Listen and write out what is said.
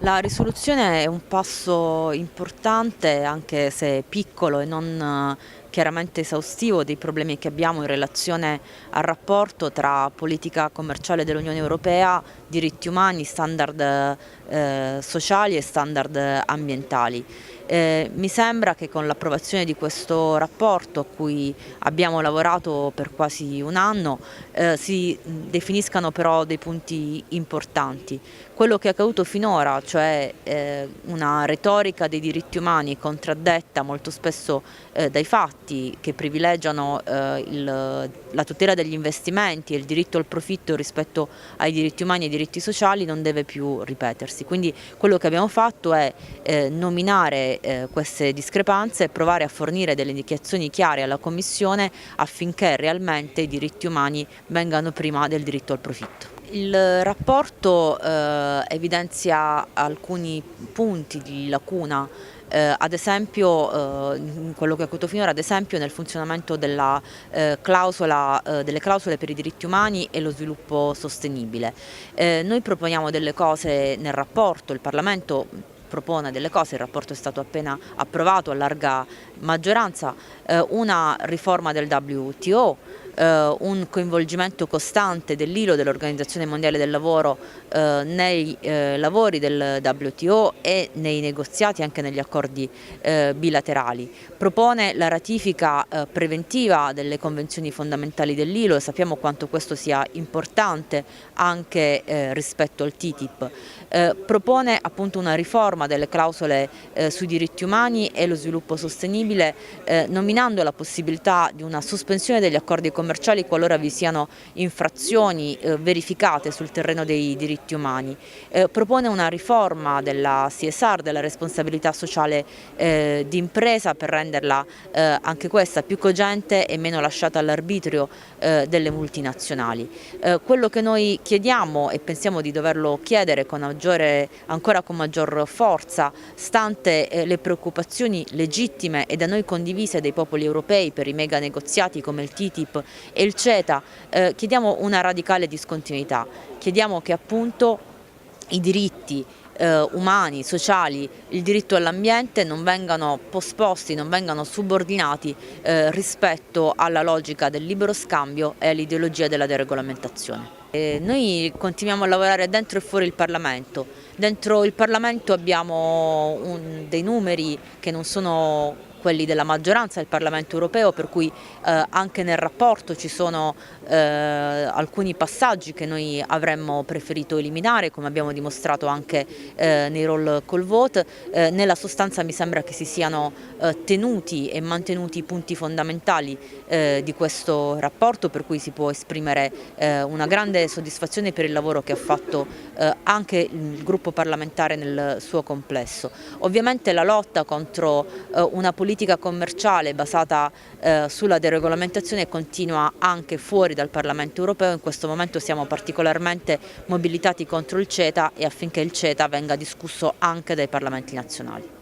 La risoluzione è un passo importante, anche se piccolo e non chiaramente esaustivo, dei problemi che abbiamo in relazione al rapporto tra politica commerciale dell'Unione Europea, diritti umani, standard sociali e standard ambientali. Mi sembra che con l'approvazione di questo rapporto, a cui abbiamo lavorato per quasi un anno, si definiscano però dei punti importanti. Quello che è accaduto finora, cioè una retorica dei diritti umani contraddetta molto spesso dai fatti che privilegiano la tutela degli investimenti e il diritto al profitto rispetto ai diritti umani e ai diritti sociali, non deve più ripetersi. Quindi quello che abbiamo fatto è nominare queste discrepanze e provare a fornire delle indicazioni chiare alla Commissione affinché realmente i diritti umani vengano prima del diritto al profitto. Il rapporto evidenzia alcuni punti di lacuna, ad esempio, quello che è accaduto finora, ad esempio nel funzionamento delle clausole per i diritti umani e lo sviluppo sostenibile. Noi proponiamo delle cose nel rapporto, il Parlamento propone delle cose, il rapporto è stato appena approvato a larga maggioranza, una riforma del WTO, un coinvolgimento costante dell'ILO, dell'Organizzazione Mondiale del Lavoro, nei lavori del WTO e nei negoziati, anche negli accordi bilaterali. Propone la ratifica preventiva delle convenzioni fondamentali dell'ILO e sappiamo quanto questo sia importante anche rispetto al TTIP. Propone appunto una riforma delle clausole sui diritti umani e lo sviluppo sostenibile, nominando la possibilità di una sospensione degli accordi commerciali qualora vi siano infrazioni verificate sul terreno dei diritti umani. Propone una riforma della CSR, della responsabilità sociale di impresa, per renderla anche questa più cogente e meno lasciata all'arbitrio delle multinazionali. Quello che noi chiediamo, e pensiamo di doverlo chiedere ancora con maggior forza, stante le preoccupazioni legittime e da noi condivise dei popoli europei per i mega negoziati come il TTIP e il CETA, chiediamo una radicale discontinuità. Chiediamo che appunto i diritti umani, sociali, il diritto all'ambiente non vengano posposti, non vengano subordinati rispetto alla logica del libero scambio e all'ideologia della deregolamentazione. Noi continuiamo a lavorare dentro e fuori il Parlamento. Dentro il Parlamento abbiamo dei numeri che non sono quelli della maggioranza del Parlamento europeo, per cui anche nel rapporto ci sono alcuni passaggi che noi avremmo preferito eliminare, come abbiamo dimostrato anche nei roll call vote. Nella sostanza mi sembra che si siano tenuti e mantenuti i punti fondamentali di questo rapporto, per cui si può esprimere una grande soddisfazione per il lavoro che ha fatto anche il gruppo parlamentare nel suo complesso. Ovviamente la lotta contro una politica commerciale basata sulla deregolamentazione continua anche fuori dal Parlamento europeo. In questo momento siamo particolarmente mobilitati contro il CETA e affinché il CETA venga discusso anche dai Parlamenti nazionali.